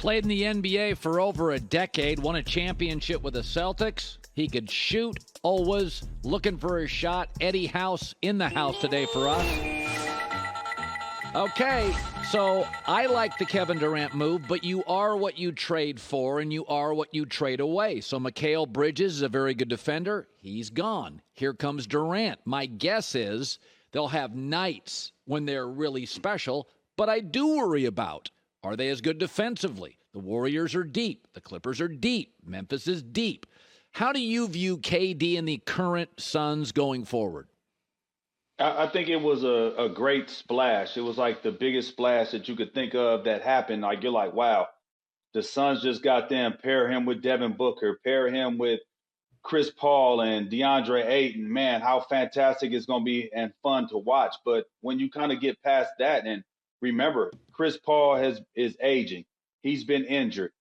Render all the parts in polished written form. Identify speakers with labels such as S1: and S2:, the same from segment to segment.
S1: Played in the NBA for over a decade, won a championship with the Celtics. He could shoot, always looking for a shot. Eddie House in the house today for us. Okay, so I like the Kevin Durant move, but you are what you trade for and you are what you trade away. So Mikal Bridges is a very good defender. He's gone. Here comes Durant. My guess is they'll have nights when they're really special, but I do worry about, are they as good defensively? The Warriors are deep. The Clippers are deep. Memphis is deep. How do you view KD and the current Suns going forward?
S2: I think it was a great splash. It was like the biggest splash that you could think of that happened. Like, you're like, wow, the Suns just got them. Pair him with Devin Booker. Pair him with Chris Paul and DeAndre Ayton. Man, how fantastic it's going to be and fun to watch. But when you kind of get past that, and remember, Chris Paul is aging. He's been injured.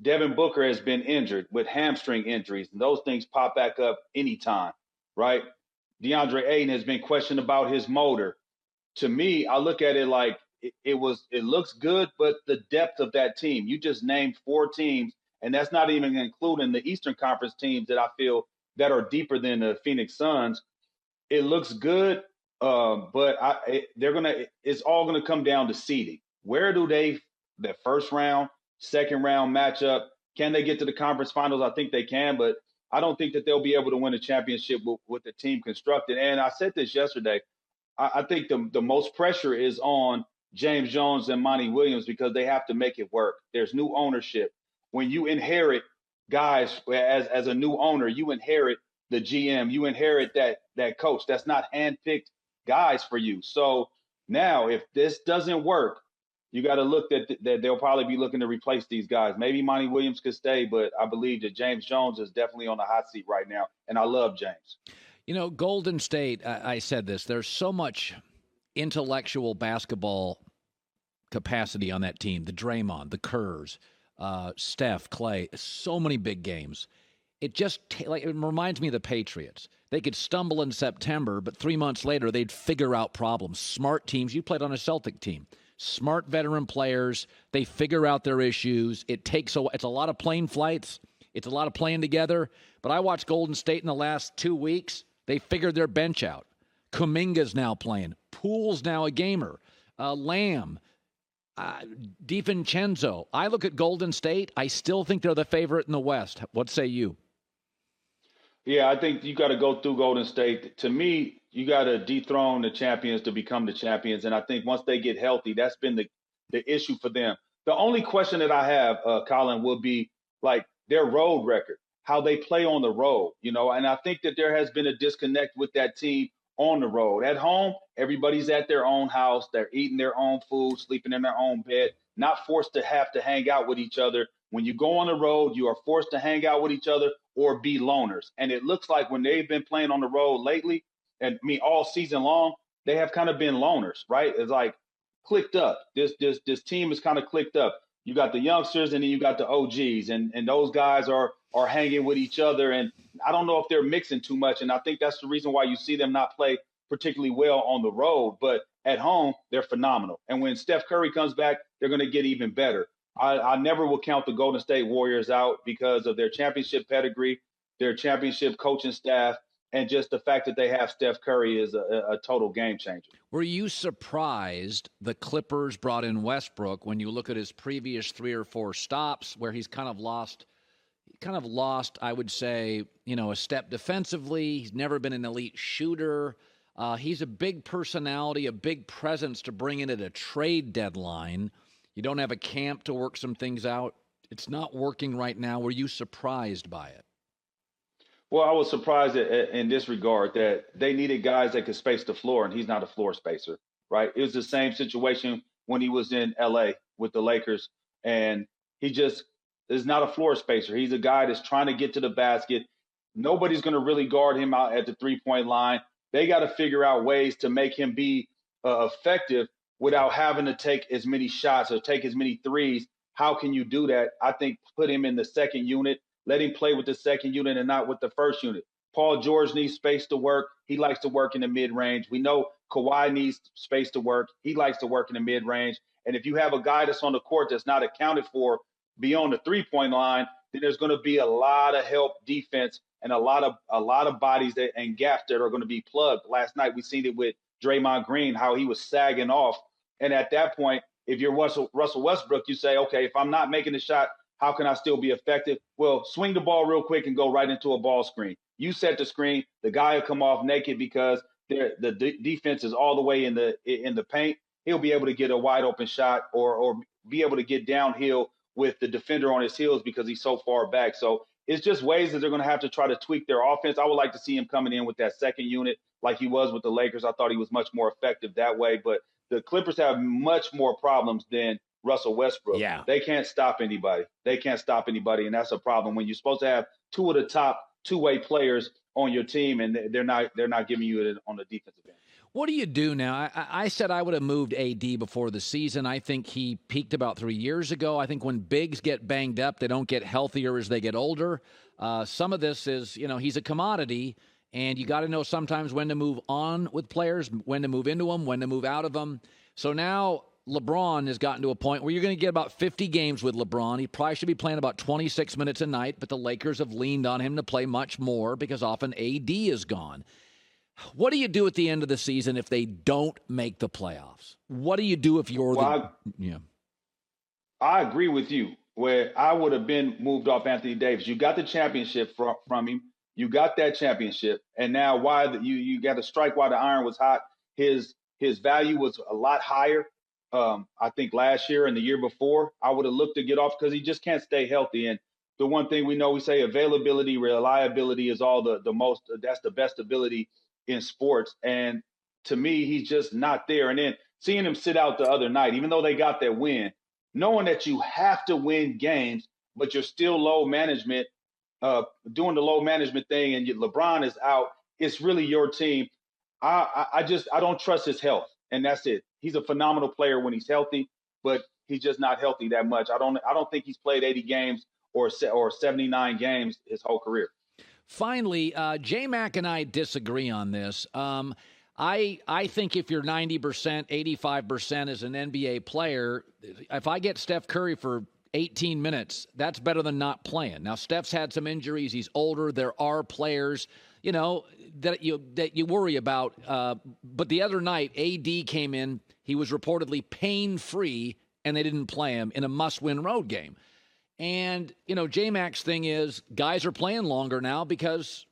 S2: Devin Booker has been injured with hamstring injuries, and those things pop back up anytime, right? DeAndre Ayton has been questioned about his motor. To me, I look at it like it looks good, but the depth of that team, you just named 4 teams, and that's not even including the Eastern Conference teams that I feel that are deeper than the Phoenix Suns. It looks good, but it's all gonna come down to seeding. Where do they, the first round, second round matchup, can they get to the conference finals? I think they can, but I don't think that they'll be able to win a championship with the team constructed. And I said this yesterday. I think the most pressure is on James Jones and Monty Williams because they have to make it work. There's new ownership. When you inherit guys as a new owner, you inherit the GM, you inherit that coach. That's not handpicked guys for you. So now if this doesn't work, you got to look that they'll probably be looking to replace these guys. Maybe Monty Williams could stay, but I believe that James Jones is definitely on the hot seat right now, and I love James.
S1: You know, Golden State, I said this, there's so much intellectual basketball capacity on that team. The Draymond, the Kerrs, Steph, Clay, so many big games. It just it reminds me of the Patriots. They could stumble in September, but 3 months later, they'd figure out problems. Smart teams. You played on a Celtic team. Smart veteran players, they figure out their issues. It's a lot of plane flights. It's a lot of playing together. But I watched Golden State in the last 2 weeks. They figured their bench out. Kuminga's now playing. Poole's now a gamer. Lamb, DiVincenzo. I look at Golden State. I still think they're the favorite in the West. What say you?
S2: Yeah, I think you got to go through Golden State. To me, you got to dethrone the champions to become the champions. And I think once they get healthy, that's been the issue for them. The only question that I have, Colin, will be like their road record, how they play on the road, and I think that there has been a disconnect with that team on the road. At home, everybody's at their own house. They're eating their own food, sleeping in their own bed, not forced to have to hang out with each other. When you go on the road, you are forced to hang out with each other or be loners. And it looks like when they've been playing on the road lately, and all season long, they have kind of been loners, right? It's like clicked up. This team is kind of clicked up. You got the youngsters and then you got the OGs, and those guys are hanging with each other. And I don't know if they're mixing too much. And I think that's the reason why you see them not play particularly well on the road. But at home, they're phenomenal. And when Steph Curry comes back, they're going to get even better. I never will count the Golden State Warriors out because of their championship pedigree, their championship coaching staff, and just the fact that they have Steph Curry is a total game changer. Were you surprised the Clippers brought in Westbrook when you look at his previous 3 or 4 stops where he's kind of lost, I would say, a step defensively. He's never been an elite shooter. He's a big personality, a big presence to bring in at a trade deadline. You don't have a camp to work some things out. It's not working right now. Were you surprised by it? Well, I was surprised in this regard that they needed guys that could space the floor, and he's not a floor spacer, right? It was the same situation when he was in L.A. with the Lakers, and he just is not a floor spacer. He's a guy that's trying to get to the basket. Nobody's going to really guard him out at the three-point line. They got to figure out ways to make him be effective without having to take as many shots or take as many threes. How can you do that? I think put him in the second unit. Let him play with the second unit and not with the first unit. Paul George needs space to work. He likes to work in the mid-range. We know Kawhi needs space to work. He likes to work in the mid-range. And if you have a guy that's on the court that's not accounted for beyond the 3-point line, then there's going to be a lot of help defense and a lot of bodies and gaps that are going to be plugged. Last night we seen it with Draymond Green, how he was sagging off. And at that point, if you're Russell Westbrook, you say, okay, if I'm not making the shot, how can I still be effective? Well, swing the ball real quick and go right into a ball screen. You set the screen, the guy will come off naked because the defense is all the way in the paint. He'll be able to get a wide open shot or be able to get downhill with the defender on his heels because he's so far back. So it's just ways that they're going to have to try to tweak their offense. I would like to see him coming in with that second unit like he was with the Lakers. I thought he was much more effective that way. But the Clippers have much more problems than Russell Westbrook.
S1: Yeah.
S2: They can't stop anybody. And that's a problem when you're supposed to have two of the top two-way players on your team, and they're not giving you it on the defensive end.
S1: What do you do now? I said I would have moved AD before the season. I think he peaked about 3 years ago. I think when bigs get banged up, they don't get healthier as they get older. Some of this is, he's a commodity, and you got to know sometimes when to move on with players, when to move into them, when to move out of them. So now LeBron has gotten to a point where you're going to get about 50 games with LeBron. He probably should be playing about 26 minutes a night, but the Lakers have leaned on him to play much more because often AD is gone. What do you do at the end of the season if they don't make the playoffs? What do you do if you're
S2: I agree with you. Where I would have been moved off Anthony Davis. You got the championship from him. You got that championship, and now you got to strike while the iron was hot. His value was a lot higher. I think last year and the year before, I would have looked to get off because he just can't stay healthy. And the one thing we say availability, reliability is all that's the best ability in sports. And to me, he's just not there. And then seeing him sit out the other night, even though they got that win, knowing that you have to win games, but you're still low management, doing the low management thing, and LeBron is out, it's really your team. I don't trust his health, and that's it. He's a phenomenal player when he's healthy, but he's just not healthy that much. I don't think he's played 80 games or 79 games his whole career.
S1: Finally, J-Mac and I disagree on this. I think if you're 90%, 85% as an NBA player, if I get Steph Curry for 18 minutes, that's better than not playing. Now, Steph's had some injuries. He's older. There are players, that you worry about. But the other night, AD came in. He was reportedly pain-free, and they didn't play him in a must-win road game. And, J-Mac's thing is guys are playing longer now because,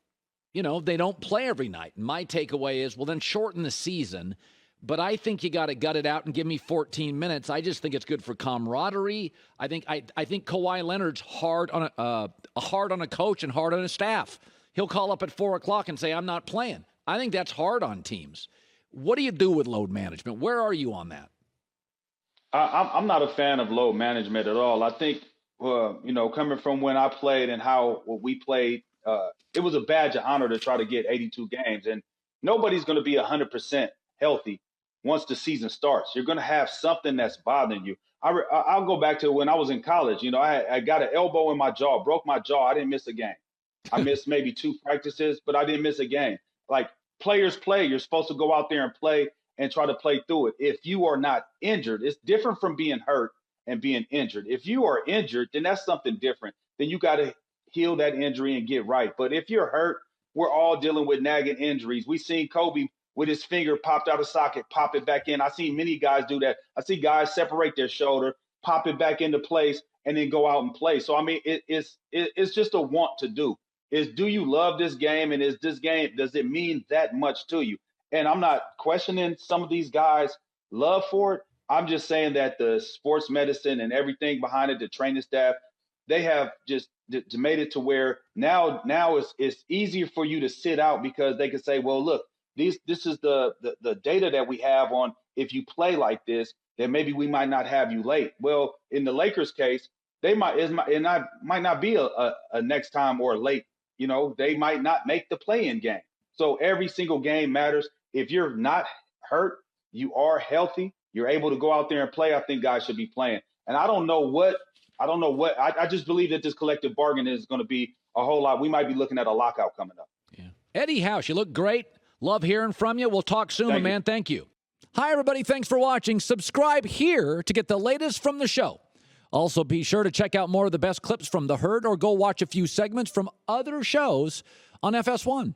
S1: they don't play every night. And my takeaway is, well, then shorten the season. But I think you got to gut it out and give me 14 minutes. I just think it's good for camaraderie. I think Kawhi Leonard's hard on a coach and hard on a staff. He'll call up at 4:00 and say, I'm not playing. I think that's hard on teams. What do you do with load management? Where are you on that?
S2: I'm not a fan of load management at all. I think, coming from when I played and how we played, it was a badge of honor to try to get 82 games. And nobody's going to be 100% healthy once the season starts. You're going to have something that's bothering you. I'll go back to when I was in college. I got an elbow in my jaw, broke my jaw. I didn't miss a game. I missed maybe 2 practices, but I didn't miss a game. Like, players play. You're supposed to go out there and play and try to play through it. If you are not injured, it's different from being hurt and being injured. If you are injured, then that's something different. Then you got to heal that injury and get right. But if you're hurt, we're all dealing with nagging injuries. We seen Kobe with his finger popped out of socket, pop it back in. I see many guys do that. I see guys separate their shoulder, pop it back into place, and then go out and play. So, I mean, it's just a want to do. Do you love this game, and does it mean that much to you? And I'm not questioning some of these guys' love for it. I'm just saying that the sports medicine and everything behind it, the training staff, they have just made it to where now it's easier for you to sit out because they can say, well, look, this is the data that we have on if you play like this, then maybe we might not have you late. Well, in the Lakers case, it might not be a next time or late. They might not make the play-in game. So every single game matters. If you're not hurt, you are healthy, you're able to go out there and play, I think guys should be playing. And I just believe that this collective bargain is going to be a whole lot. We might be looking at a lockout coming up.
S1: Yeah. Eddie House, you look great. Love hearing from you. We'll talk soon, man. Thank you. Hi, everybody. Thanks for watching. Subscribe here to get the latest from the show. Also, be sure to check out more of the best clips from The Herd or go watch a few segments from other shows on FS1.